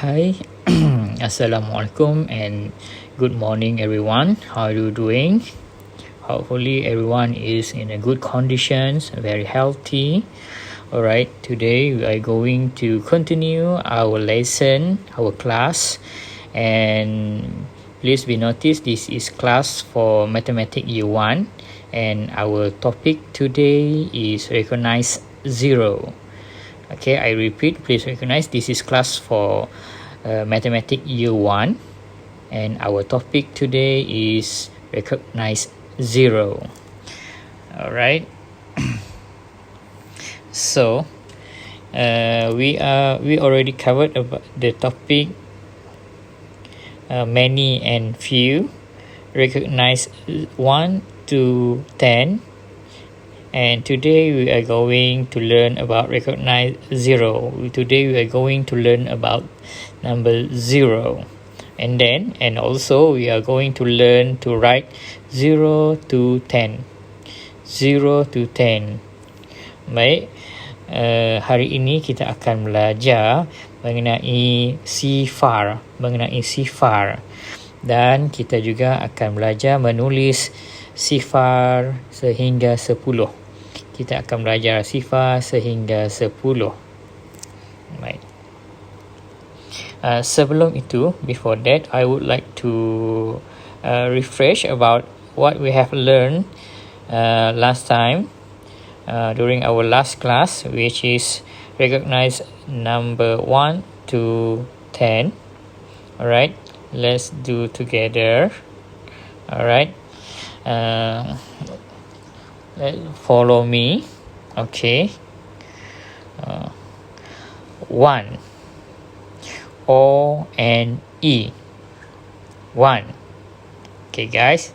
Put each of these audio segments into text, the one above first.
Hi, Assalamualaikum and good morning everyone. How are you doing? Hopefully everyone is in a good conditions, very healthy. Alright, today we are going to continue our lesson, our class, and please be noticed this is class for Mathematics Year 1 and our topic today is recognize zero. Okay, I repeat, please recognize this is class for Mathematics Year 1 and our topic today is recognize zero. Alright. So we already covered about the topic many and few, recognize 1 to 10, and today we are going to learn about recognize zero. Today we are going to learn about number 0, and also we are going to learn to write 0 to 10. 0 to 10. Baik, hari ini kita akan belajar mengenai sifar, dan kita juga akan belajar menulis sifar sehingga 10. Kita akan belajar sifar sehingga 10. Baik. Sebelum itu, before that, I would like to refresh about what we have learned last time during our last class, which is recognize number 1 to 10. Alright, let's do together. Alright, follow me. Okay. 1, O and E. 1. Okay, guys.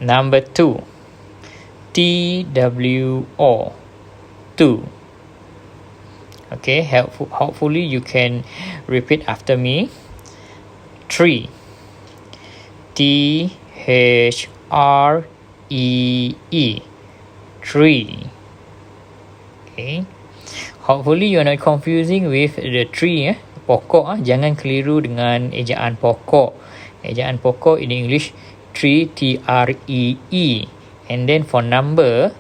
Number 2, TWO. 2. Okay, hopefully you can repeat after me. 3, THREE. 3. Okay, hopefully you're not confusing with the tree. Pokok, jangan keliru dengan ejaan pokok. Ejaan pokok in English tree, TREE, and then for number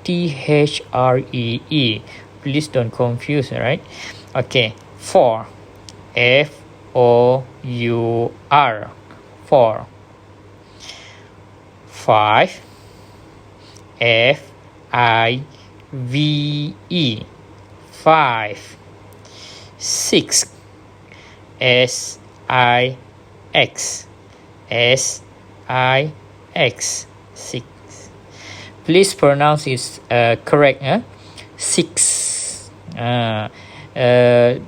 THREE. Please don't confuse, right? Okay, 4, FOUR. 4. 5, FIVE. 5. 6, SIX. 6. Please pronounce it correct. 6.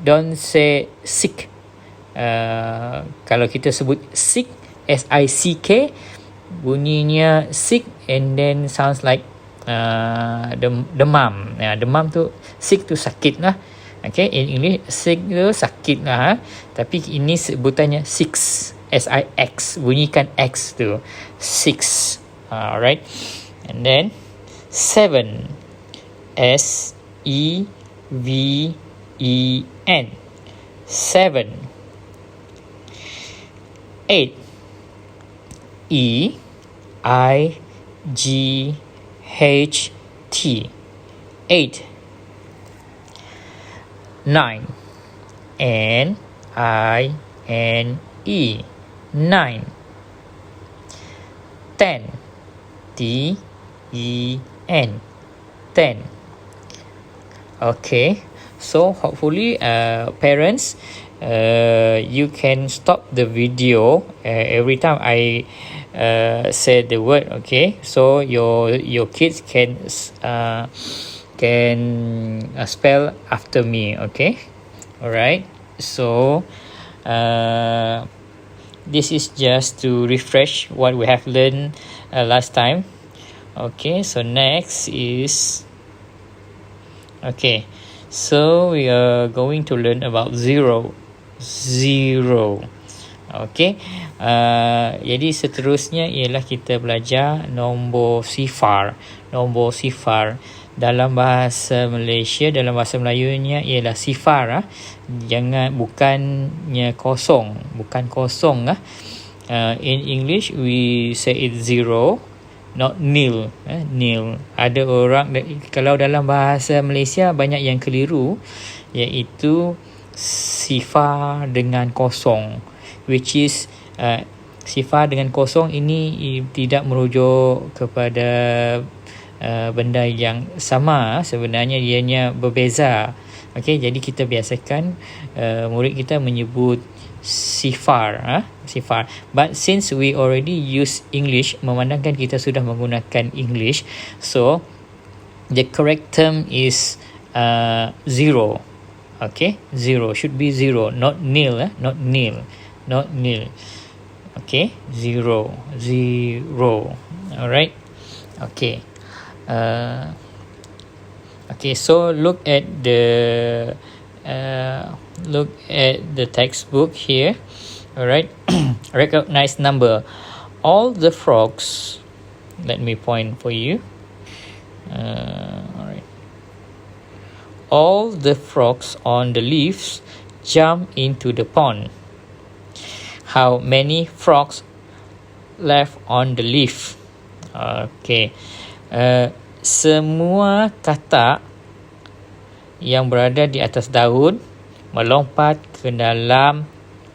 Don't say sick. Kalau kita sebut sick, SICK, bunyinya sick and then sounds like demam. Demam tu, sick tu sakit lah. Okay, in English sick tu sakit lah. Tapi ini sebutannya six, SIX, bunyikan X tu, 6. Alright, and then 7, SEVEN. 7. 8, EIGHT. 8. 9, NINE. 9. 10, TEN. 10. Okay, so hopefully parents, you can stop the video every time I say the word. Okay, so your kids can spell after me. Okay, alright, so this is just to refresh what we have learned last time. Okay, so next is, okay, so we are going to learn about zero. Okay, jadi seterusnya ialah kita belajar nombor sifar. dalam bahasa Malaysia, dalam bahasa Melayunya ialah sifar. Bukannya kosong, bukan kosong. In English we say it zero, not nil. Nil. Ada orang, kalau dalam bahasa Malaysia banyak yang keliru, iaitu sifar dengan kosong, which is sifar dengan kosong ini tidak merujuk kepada benda yang sama. Sebenarnya ianya berbeza. Okey, jadi kita biasakan murid kita menyebut sifar. Sifar. But since we already use English, memandangkan kita sudah menggunakan English, so the correct term is zero. Okay, zero should be zero, not nil. Not nil, not nil. Okay, zero. Alright. Okay. Okay, so look at the textbook here. Alright. Recognize number. All the frogs, let me point for you. Alright. All the frogs on the leaves jump into the pond. How many frogs left on the leaf? Okay. Semua katak yang berada di atas daun melompat ke dalam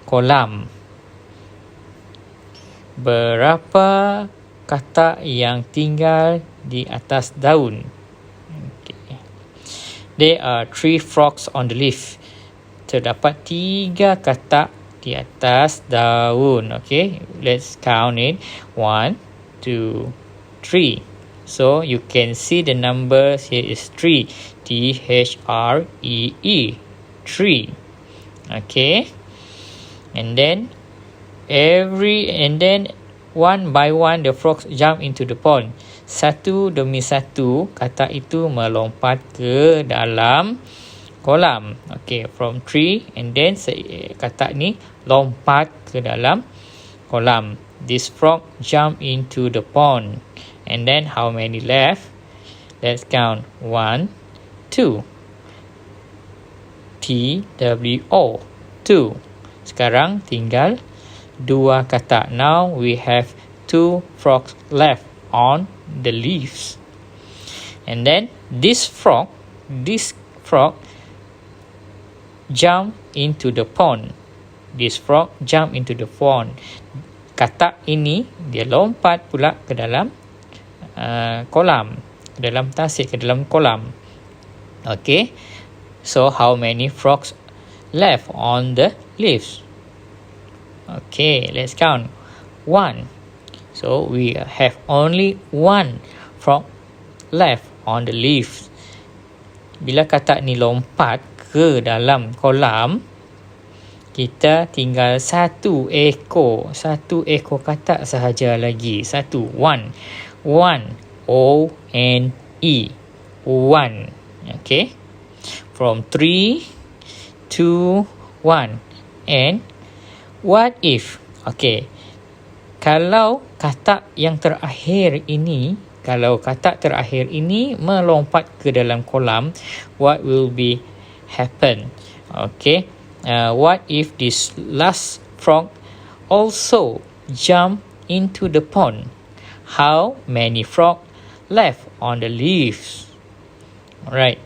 kolam. Berapa katak yang tinggal di atas daun? Okay. There are 3 frogs on the leaf. Terdapat 3 katak di atas daun. Okay, let's count it. 1, 2, 3. So you can see the number here is 3. T-H-R-E-E. 3. Okay. And then one by one the frogs jump into the pond. Satu demi satu katak itu melompat ke dalam kolam. Okay, from 3 and then katak ni lompat ke dalam kolam. This frog jump into the pond. And then how many left? Let's count. 1, 2. T-W-O. 2. Sekarang tinggal 2 katak. Now we have 2 frogs left on the leaves. And then this frog jump into the pond. This frog jump into the pond. Katak ini dia lompat pula ke dalam kolam, ke dalam tasik, ke dalam kolam. Okay, so how many frogs left on the leaves? Okay, let's count. 1. So we have only 1 frog left on the leaves. Bila katak ni lompat ke dalam kolam, kita tinggal satu ekor katak sahaja lagi. 1. 1. O-N-E. 1. Okay. From 3, 2, 1. And what if? Okay. Kalau katak terakhir ini melompat ke dalam kolam, what will be happen? Okay. What if this last frog also jump into the pond? How many frogs left on the leaves? Alright.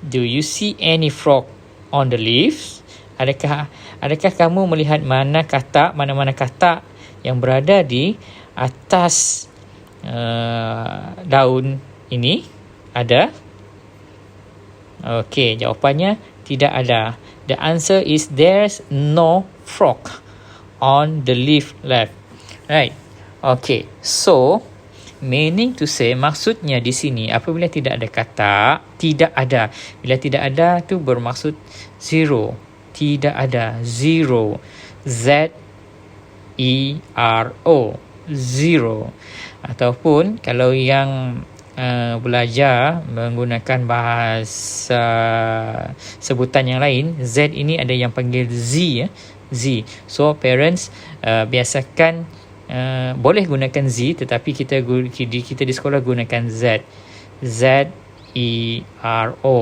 Do you see any frog on the leaves? Adakah kamu melihat mana-mana katak yang berada di atas daun ini? Ada? Okey, jawapannya tidak ada. The answer is there's no frog on the leaf left. Right. Okay. So, meaning to say, maksudnya di sini apabila tidak ada katak, tidak ada. Bila tidak ada tu bermaksud zero. Tidak ada. Zero. Z-E-R-O. Zero. Ataupun kalau yang belajar menggunakan bahasa sebutan yang lain, Z ini ada yang panggil Z. Z. So parents biasakan boleh gunakan Z, tetapi kita di sekolah gunakan Z. Z-E-R-O,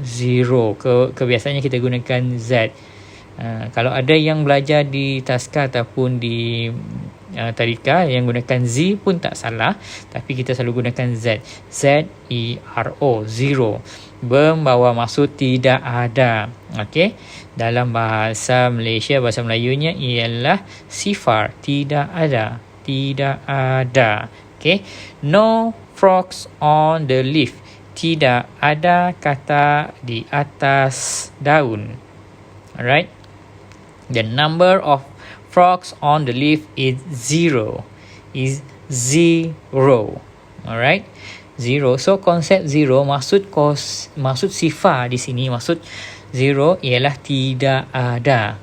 zero. Kebiasaannya kita gunakan Z. Kalau ada yang belajar di Taska ataupun di Tadika yang gunakan Z pun tak salah, tapi kita selalu gunakan Z. Z-E-R-O, zero. Membawa maksud tidak ada. Okey, dalam bahasa Malaysia, bahasa Melayunya ialah sifar, tidak ada, tidak ada. Okey, no frogs on the leaf, tidak ada kata di atas daun. Alright, the number of frogs on the leaf is zero. Alright, zero. So konsep zero maksud sifar di sini, maksud zero ialah tidak ada.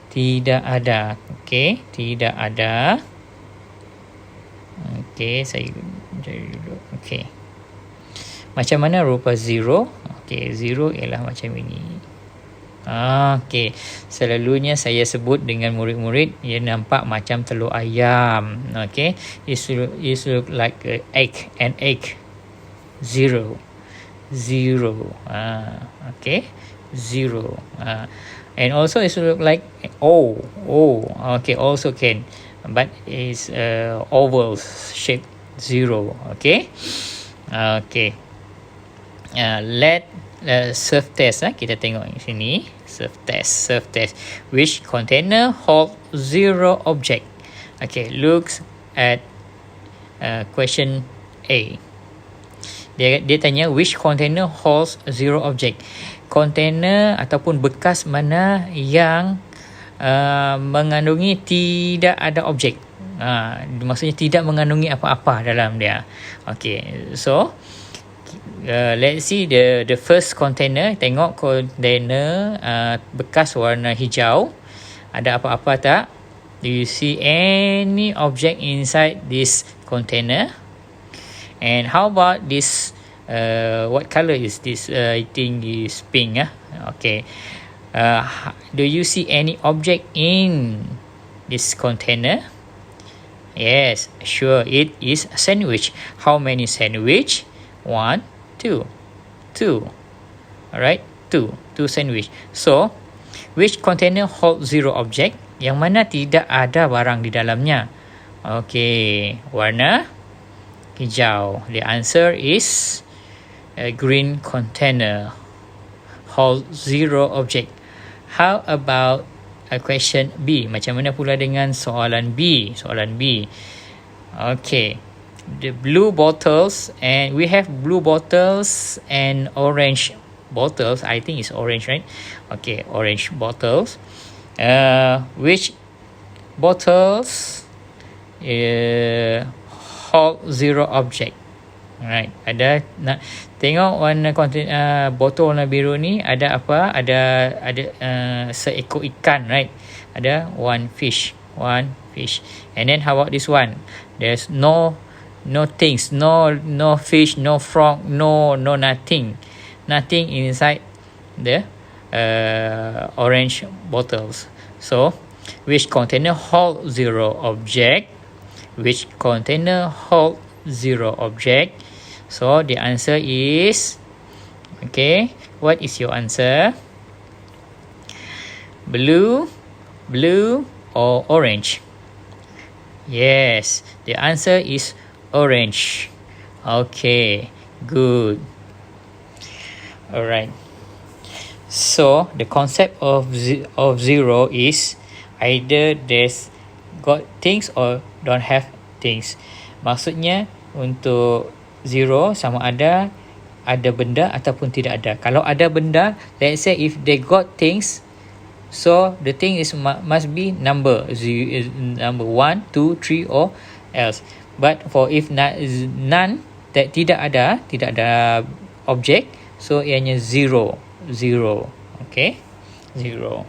Tidak ada. Okey, tidak ada. Okey, saya dulu. Okey. Macam mana rupa zero? Okey, zero ialah macam ini. Okey, selalunya saya sebut dengan murid-murid, ia nampak macam telur ayam. Okey, it look like an egg. Zero. Okay, zero. And also it look like O. Okay, also can, but it's oval shape. Zero. Okay. Let surf test. Kita tengok di sini. Surf test. Which container hold zero object? Okay, looks at question A. Dia tanya which container holds zero object. Container ataupun bekas mana yang mengandungi tidak ada objek. Maksudnya tidak mengandungi apa-apa dalam dia. Okay, so let's see the first container. Tengok container bekas warna hijau. Ada apa-apa tak? Do you see any object inside this container? And how about this? What color is this? I think is pink. Okay. Do you see any object in this container? Yes, sure. It is a sandwich. How many sandwich? 1, 2. Alright, 2 sandwich. So, which container hold zero object? Yang mana tidak ada barang di dalamnya? Okay, warna hijau. The answer is a green container hold zero object. How about question B? Macam mana pula dengan soalan B? Okay, the blue bottles, and we have blue bottles and orange bottles. I think it's orange, right? Okay, orange bottles. Which bottles hold zero object? Alright, ada nak tengok warna botol warna biru ni ada apa? Ada seekor ikan, right? Ada one fish. And then how about this one? There's no things, no fish, no frog, no nothing inside the orange bottles. So, which container hold zero object? Which container hold zero object? So the answer is, okay, what is your answer? Blue or orange? Yes, the answer is orange. Okay, good. Alright. So the concept of zero is either there's got things or don't have things. Maksudnya untuk zero sama ada benda ataupun tidak ada. Kalau ada benda, let's say if they got things, so the thing is must be number 1, 2, 3 or else. But for if none, that tidak ada objek, so ianya zero. Okay, zero.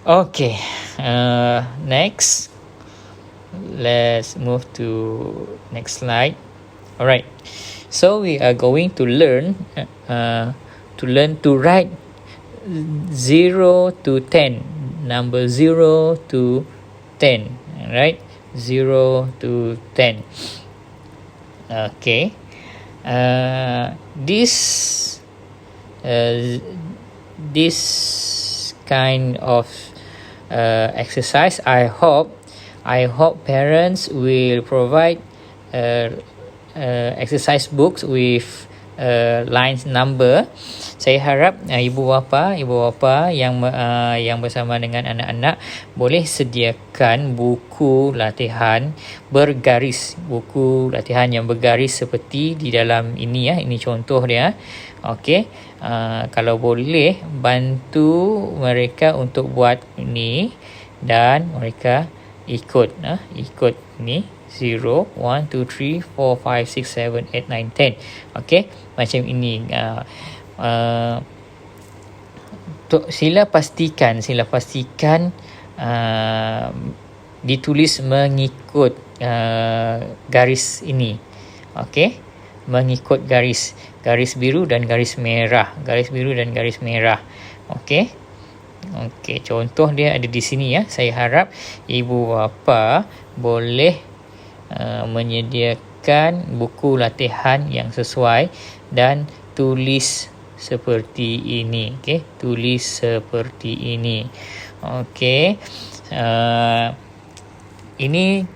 Okay, next, let's move to next slide. Alright, so we are going to learn to write 0 to 10, number 0 to 10. Alright, 0 to 10. Okay, this kind of exercise, I hope parents will provide exercise books with lines number. Saya harap ibu bapa yang bersama dengan anak-anak boleh sediakan buku latihan bergaris, buku latihan yang bergaris seperti di dalam ini ya. Ini contoh dia. Okey, kalau boleh bantu mereka untuk buat ini dan mereka ikut ni 0, 1, 2, 3, 4, 5, 6, 7, 8, 9, 10. Okey, macam ini. Sila pastikan ditulis mengikut garis ini. Okey, mengikut garis biru dan garis merah. Okey, contoh dia ada di sini ya. Saya harap ibu bapa boleh menyediakan buku latihan yang sesuai dan tulis seperti ini. Okey, tulis seperti ini. Okey, ini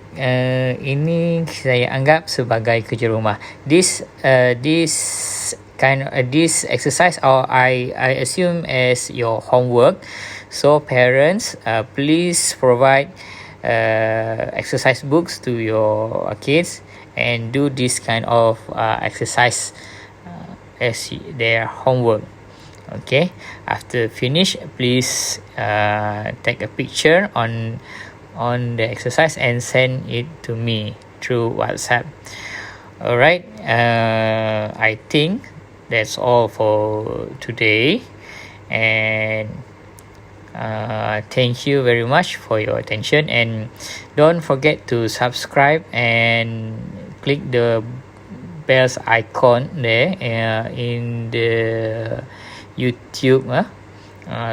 saya anggap sebagai kerja rumah. This exercise, or I assume as your homework. So parents, please provide exercise books to your kids and do this kind of exercise as their homework. Okay, after finish, please take a picture on the exercise and send it to me through WhatsApp. Alright, I think that's all for today, and thank you very much for your attention, and don't forget to subscribe and click the bells icon there in the YouTube,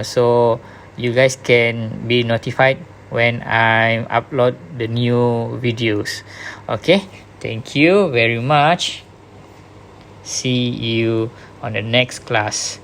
so you guys can be notified when I upload the new videos. Okay, thank you very much. See you on the next class.